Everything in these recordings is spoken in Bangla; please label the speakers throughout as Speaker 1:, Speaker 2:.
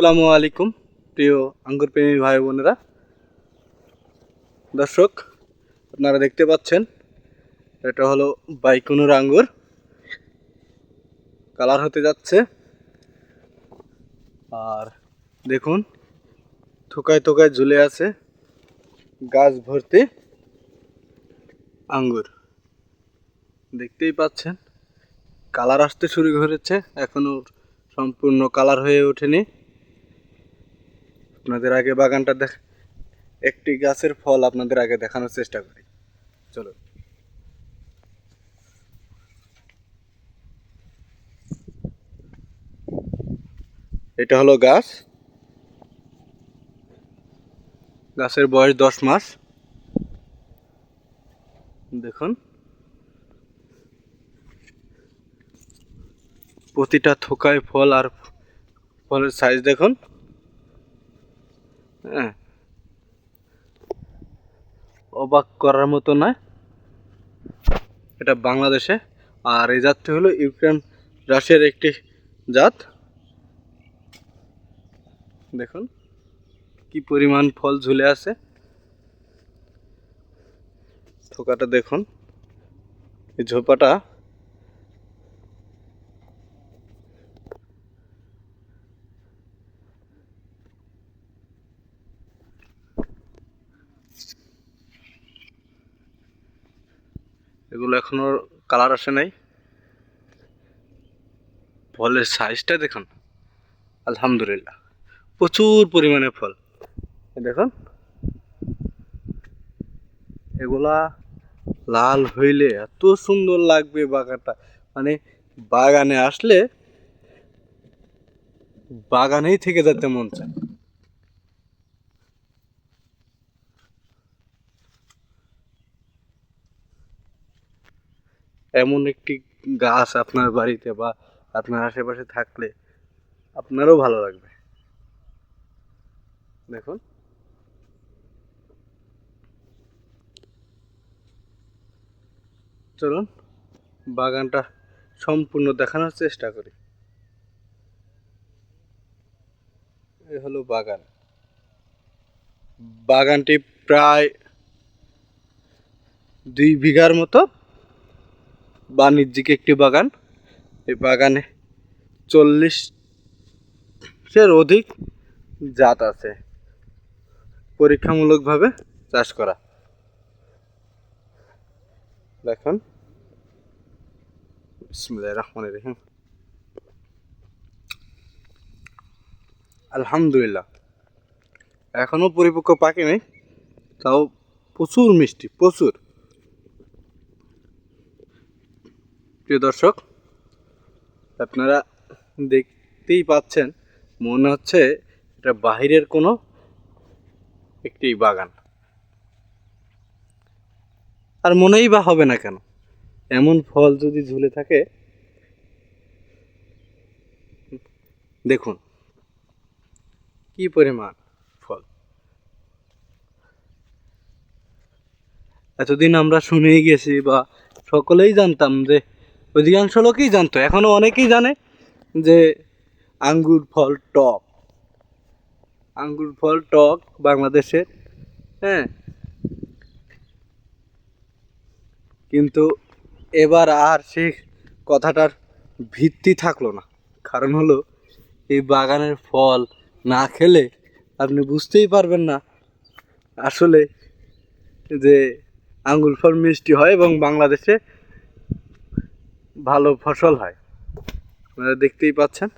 Speaker 1: আসসালামু আলাইকুম প্রিয় আঙ্গুর প্রেমী ভাই বোনেরা। দর্শক, আপনারা দেখতে পাচ্ছেন এটা হলো বাইকুনুর আঙ্গুর, কালার হতে যাচ্ছে। আর দেখুন, থোকায় থোকায় ঝুলে আছে, গাছ ভর্তি আঙ্গুর। দেখতেই পাচ্ছেন কালার আসতে শুরু করেছে, এখনো সম্পূর্ণ কালার হয়ে ওঠেনি। আপনাদের আগে বাগানটা একটি গাছের ফল আপনাদের আগে দেখানোর চেষ্টা করি। চলো, এটা হলো গাছ। গাছের বয়স 10 মাস। দেখুন, প্রতিটা থোকায় ফল, আর ফলের সাইজ দেখুন। হ্যাঁ, অবাক করার মতো নয়। এটা বাংলাদেশে, আর এই জাতটি হলো ইউক্রেন রাশিয়ার একটি জাত। দেখুন কি পরিমাণ ফল ঝুলে আছে, থোকাটা দেখুন, এই ঝোপাটা। এগুলো এখনো কালার আসে নাই। ফলের সাইজটা দেখুন, আলহামদুলিল্লাহ, প্রচুর পরিমাণে ফল। দেখুন, এগুলা লাল হইলে এত সুন্দর লাগবে বাগানটা, মানে বাগানে আসলে বাগানেই থেকে যেতে মন চায়। এমন একটি গাছ আপনার বাড়িতে বা আপনার আশেপাশে থাকলে আপনারও ভালো লাগবে। দেখুন, চলুন বাগানটা সম্পূর্ণ দেখানোর চেষ্টা করি। এই হলো বাগান। বাগানটি প্রায় 2 বিঘার মতো, বাণিজ্যিক একটি বাগান। এই বাগানে 40-এর অধিক জাত আছে, পরীক্ষামূলকভাবে চাষ করা। দেখুন, বিসমিল্লাহির রহমানির রহিম। আলহামদুলিল্লাহ, এখনো পরিপক্ক পাকে নেই, তাও প্রচুর মিষ্টি, প্রচুর। প্রিয় দর্শক, আপনারা দেখতেই পাচ্ছেন, মনে হচ্ছে এটা বাহিরের কোনো একটি বাগান। আর মনেই বা হবে না কেন, এমন ফল যদি ঝুলে থাকে। দেখুন কি পরিমাণ ফল। এতদিন আমরা শুনেই গেছি বা সকলেই জানতাম, যে অধিকাংশ লোকই জানতো, এখনো অনেকেই জানে যে আঙ্গুর ফল টক। আঙ্গুর ফল টক বাংলাদেশের, হ্যাঁ। কিন্তু এবার আর সেই কথাটার ভিত্তি থাকলো না। কারণ হলো, এই বাগানের ফল না খেলে আপনি বুঝতেই পারবেন না আসলে যে আঙ্গুর ফল মিষ্টি হয় এবং বাংলাদেশে ভালো ফসল হয়। আপনারা দেখতেই পাচ্ছেন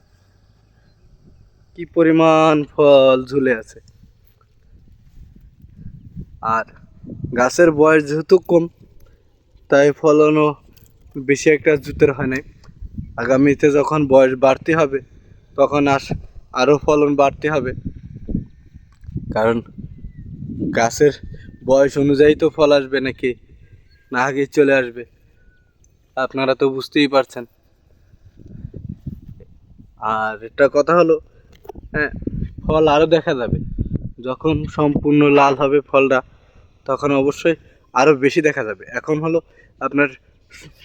Speaker 1: কি পরিমাণ ফল ঝুলে আছে। আর গাছের বয়স যেহেতু কম, তাই ফলনও বেশি একটা জুতের হয় নাই। আগামীতে যখন বয়স বাড়তে হবে, তখন আরও ফলন বাড়তে হবে। কারণ গাছের বয়স অনুযায়ী তো ফল আসবে, নাকি না আগে চলে আসবে, আপনারা তো বুঝতেই পারছেন। আর একটা কথা হলো, হ্যাঁ, ফল আরও দেখা যাবে যখন সম্পূর্ণ লাল হবে ফলটা, তখন অবশ্যই আরও বেশি দেখা যাবে। এখন হলো আপনার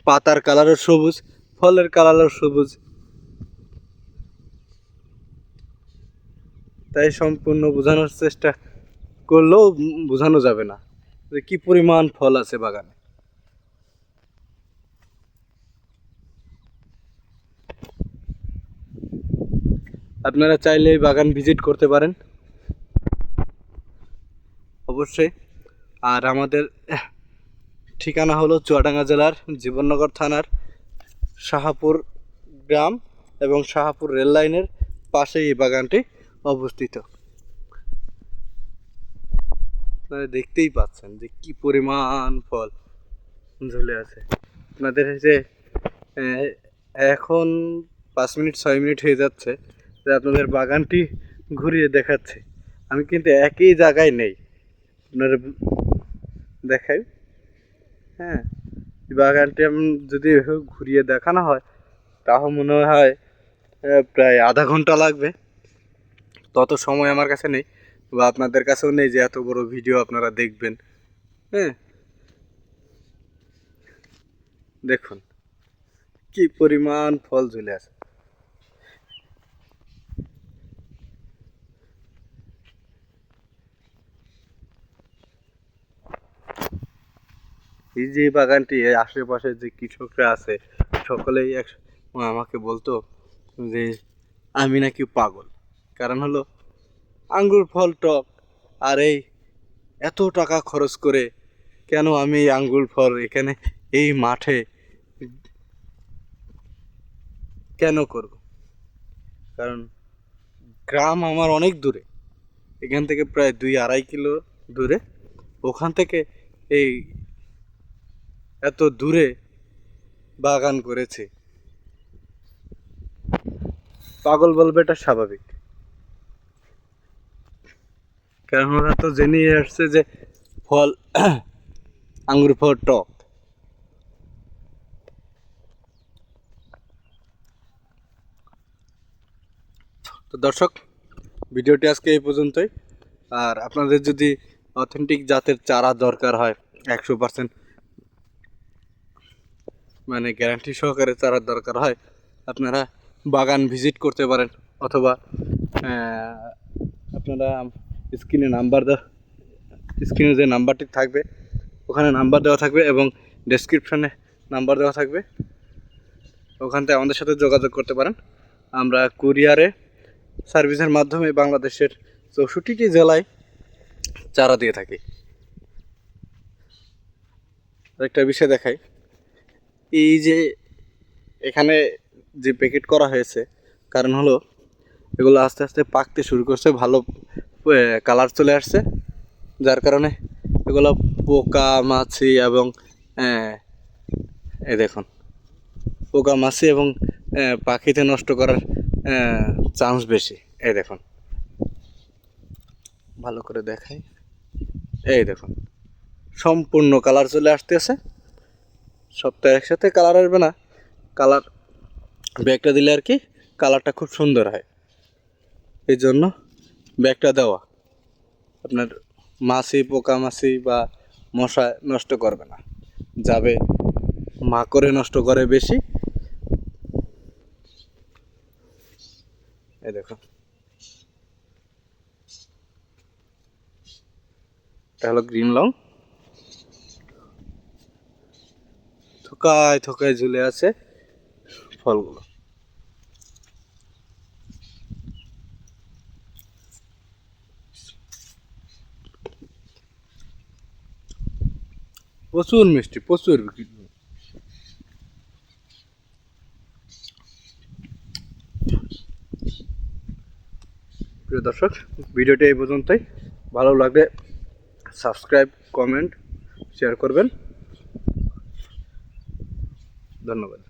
Speaker 1: পাতার কালারও সবুজ, ফলের কালারও সবুজ। তাই সম্পূর্ণ বোঝানোর চেষ্টা করলেও বোঝানো যাবে না যে কি পরিমাণ ফল আছে বাগানে। আপনারা চাইলে এই বাগান ভিজিট করতে পারেন অবশ্যই। আর আমাদের ঠিকানা হলো চুয়াডাঙ্গা জেলার জীবননগর থানার শাহাপুর গ্রাম এবং শাহাপুর রেল লাইনের পাশে এই বাগানটি অবস্থিত। আপনারা দেখতেই পাচ্ছেন যে কি পরিমাণ ফল ঝুলে আছে। আপনাদের যে এখন 5 মিনিট 6 মিনিট হয়ে যাচ্ছে যে আপনাদের বাগানটি ঘুরিয়ে দেখাচ্ছে। আমি কিন্তু একই জায়গায় নেই, আপনারা দেখাই। হ্যাঁ, এই বাগানটি আমি যদি ঘুরিয়ে দেখানো হয় তাহলে মনে হয় প্রায় আধা ঘন্টা লাগবে। তত সময় আমার কাছে নেই বা আপনাদের কাছেও নেই যে এত বড় ভিডিও আপনারা দেখবেন। হ্যাঁ, দেখুন কি পরিমাণ ফল ঝুলে আছে। এই যে বাগানটি আশেপাশে যে কৃষকরা আছে সকলেই আমাকে বলতো যে আমি নাকি পাগল, কারণ হলো আঙ্গুর ফল টক, আর এই এত টাকা খরচ করে কেন আমি এই আঙ্গুর ফল এখানে এই মাঠে কেন করব? কারণ গ্রাম আমার অনেক দূরে, এখান থেকে প্রায় 2-2.5 কিলো দূরে। ওখান থেকে এই এত দূরে বাগান করেছে, পাগল বলবে এটা স্বাভাবিক। কারণ ওরা তো জেনেই আসছে যে ফল আঙ্গুর ফল টক। তো দর্শক, ভিডিওটি আজকে এই পর্যন্তই। আর আপনাদের যদি অথেন্টিক জাতের চারা দরকার হয় 100% মানে গ্যারান্টি সহকারে চারার দরকার হয়, আপনারা বাগান ভিজিট করতে পারেন, অথবা আপনারা স্ক্রিনে যে নাম্বারটি থাকবে ওখানে নাম্বার দেওয়া থাকবে এবং ডেসক্রিপশনে নাম্বার দেওয়া থাকবে, ওখান থেকে আমাদের সাথে যোগাযোগ করতে পারেন। আমরা কুরিয়ারে সার্ভিসের মাধ্যমে বাংলাদেশের 64টি জেলায় চারা দিয়ে থাকি। একটা বিষয় দেখাই, এই যে এখানে যে প্যাকেট করা হয়েছে, কারণ হলো এগুলো আস্তে আস্তে পাকতে শুরু করছে, ভালো কালার চলে আসছে, যার কারণে এগুলো পোকা মাছি এবং এই দেখুন পোকা মাছি এবং পাখিতে নষ্ট করার চান্স বেশি। এই দেখুন ভালো করে দেখাই, এই দেখুন সম্পূর্ণ কালার চলে আসতেছে। সপ্তাহে একসাথে কালার আসবে না, কালার ব্যাগটা দিলে আর কি কালারটা খুব সুন্দর হয়, এই জন্য ব্যাগটা দেওয়া। আপনার মাছি পোকা মাছি বা মশা নষ্ট করবে না, যাবে মাকড়ে নষ্ট করে বেশি। এই দেখো, এটা হলো গ্রিন লং, থোকায় থোকায় ঝুলে আছে ফলগুলো। প্রচুর মিষ্টি, প্রচুর। প্রিয় দর্শক, ভিডিওটি এই পর্যন্তই। ভালো লাগলে সাবস্ক্রাইব, কমেন্ট, শেয়ার করবেন। ধন্যবাদ।